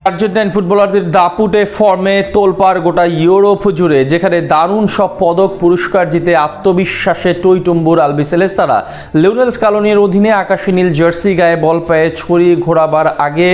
Argentine ফুটবলারদের দাপুটে ফর্মে তোলপাড় গোটা ইউরোপ জুড়ে, যেখানে দারুণ সব পদক পুরস্কার জিতে আত্মবিশ্বাসে টইটুম্বুর আলবিসেলেস্তারা লিওনেল স্কালোনির অধীনে আকাশী নীল জার্সি গায়ে বল পায়ে ছড়িয়ে ঘোরাবার আগে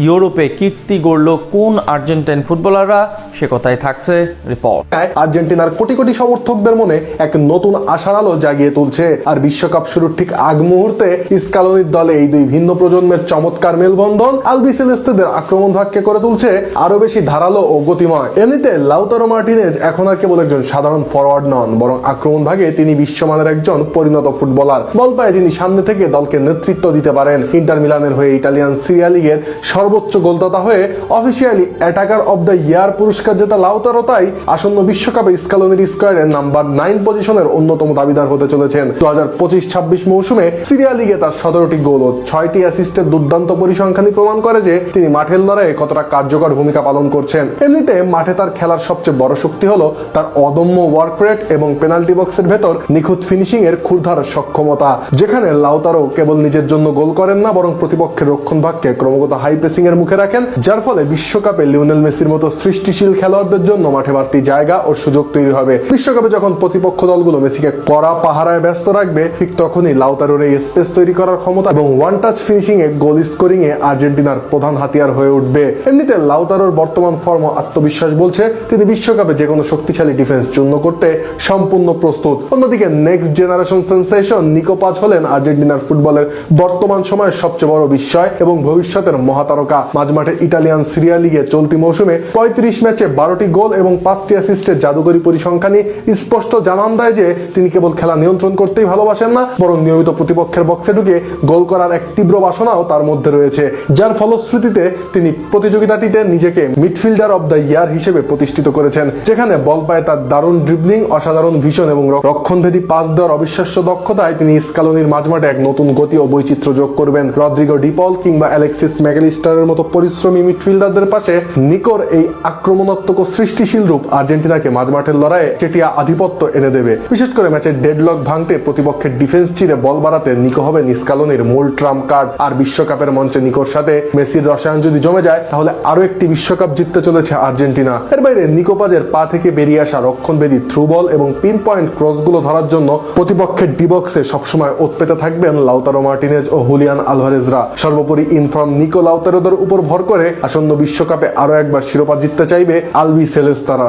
ইউরোপে কীর্তি গড়ল কোন আর্জেন্টাইন ফুটবলাররা, সে কথাই থাকছে রিপোর্ট। আর্জেন্টিনার কোটি কোটি সমর্থকদের মনে এক নতুন আশার আলো জাগিয়ে তুলছে। আর বিশ্বকাপ শুরুর ঠিক আগ মুহূর্তে স্কালোনির দলে এই দুই ভিন্ন প্রজন্মের চমৎকার মেলবন্ধন আলবিসেলেস্তাদের আক্রমণ ভাগকে করে তুলছে আরো বেশি ধারালো ও গতিময়। এমনিতে লাউতারো মার্টিনেজ এখন আর কেবল একজন সাধারণ ফরওয়ার্ড নন, বরং আক্রমণ ভাগে তিনি বিশ্বমানের একজন পরিণত ফুটবলার। বল পায়ে তিনি সামনে থেকে দলকে নেতৃত্ব দিতে পারেন। ইন্টার মিলানের হয়ে ইটালিয়ান সিরিয়া লিগের সর্বোচ্চ গোলদাতা হয়ে officially attacker of the year পুরস্কার জেতা লাউতারো তাই আসন্ন বিশ্বকাপে স্কালোনির স্কোয়াডের নাম্বার 9 পজিশনের অন্যতম দাবিদার হতে চলেছেন। 2025-26 মৌসুমে সিরিয়া লিগে তার 17টি গোল ও 6টি অ্যাসিস্টের দুর্দান্ত পরিসংখ্যানই প্রমাণ করে যে তিনি মাঠের লড়াইয়ে কতটা কার্যকর ভূমিকা পালন করছেন। এমনিতে মাঠে তার খেলার সবচেয়ে বড় শক্তি হলো তার অদম্য ওয়ার্ক রেট এবং পেনাল্টি বক্সের ভেতর নিখুঁত ফিনিশিং এর ক্ষুরধার সক্ষমতা, যেখানে লাউতারো কেবল নিজের জন্য গোল করেন না, বরং প্রতিপক্ষের রক্ষণভাগকে ক্রমাগত হাই প্রেসিং এর মুখে রাখেন, যার ফলে বিশ্বকাপে লিওনেল মেসির মতো সৃষ্টিশীল খেলোয়াড়দের জন্য মাঠে বাড়তি জায়গা ও সুযোগ তৈরি হবে। বিশ্বকাপে যখন প্রতিপক্ষ দলগুলো মেসিকে কড়া পাহারায় ব্যস্ত রাখবে, ঠিক তখনই লাউতারোর এই স্পেস তৈরি করার ক্ষমতা এবং ওয়ান টাচ ফিনিশিং এ গোল স্কোরিং এ আর্জেন্টিনার প্রধান হাতিয়ার হয়ে উঠবে। এমনিতে লাউতারোর বর্তমান ফর্ম আত্মবিশ্বাস বলছে তিনি বিশ্বকাপে যে কোনো শক্তিশালী ডিফেন্স চূর্ণ করতে সম্পূর্ণ প্রস্তুত। অন্যদিকে নেক্সট জেনারেশন সেন্সেশন নিকো পাজ হলেন আর্জেন্টিনার ফুটবলের বর্তমান সময়ের সবচেয়ে বড় বিস্ময় এবং ভবিষ্যতের মহাতারকা। মাঝমাঠে ইটালিয়ান সিরিয়া লিগে চলতি মৌসুমে 35 ম্যাচে 12টি গোল এবং 5টি অ্যাসিস্টের জাদুকরী পরিসংখ্যানই স্পষ্ট জানান দেয় যে তিনি কেবল খেলা নিয়ন্ত্রণ করতেই ভালোবাসেন না, বরং নিয়মিত প্রতিপক্ষের বক্সে ঢুকে গোল করার এক তীব্র বাসনাও তার মধ্যে রয়েছে, যার ফলশ্রুতিতে তিনি প্রতিযোগিতাটিতে নিজেকে মিডফিল্ডার অব দ্য ইয়ার হিসেবে প্রতিষ্ঠিত করেছেন, যেখানে বল পায়ে তার দারুণ ড্রিবলিং, অসাধারণ ভিশন এবং রক্ষণভেদী পাস দেওয়ার অবিশ্বাস্য দক্ষতায় তিনি স্কালোনির মাঝমাঠে এক নতুন গতি ও বৈচিত্র্য যোগ করবেন। রদ্রিগো ডিপল কিংবা অ্যালেক্সিস ম্যাকঅ্যালিস্টারের মতো পরিশ্রমী মিডফিল্ডারদের পাশে নিকোর এই আক্রমণাত্মক ও সৃষ্টিশীল রূপ আর্জেন্টিনাকে মাঝমাঠের লড়াইয়ে চেটিয়া আধিপত্য এনে দেবে। বিশেষ করে ম্যাচের ডেডলক ভাঙতে, প্রতিপক্ষের ডিফেন্স চিরে বল বাড়াতে নিকো হবেন স্কালোনির মূল ট্রাম্প কার্ড। আর বিশ্বকাপের মঞ্চে নিকোর সাথে মেসির রসায়ন যদি জমে যায়, তাহলে আরো একটি বিশ্বকাপ জিততে চলেছে আর্জেন্টিনা। এর বাইরে নিকো পাজের পা থেকে বেরিয়ে আসা রক্ষণভেদী থ্রু বল এবং পিন পয়েন্ট ক্রসগুলো ধরার জন্য প্রতিপক্ষের ডিবক্সে সবসময় ওত পেতে থাকবেন লাউতারো মার্টিনেজ ও হুলিয়ান আলভারেজরা। সর্বোপরি ইনফর্ম নিকো লাউতারোদের উপর ভর করে আসন্ন বিশ্বকাপে আরো একবার শিরোপা জিততে চাইবে আলবিসেলেস্তারা।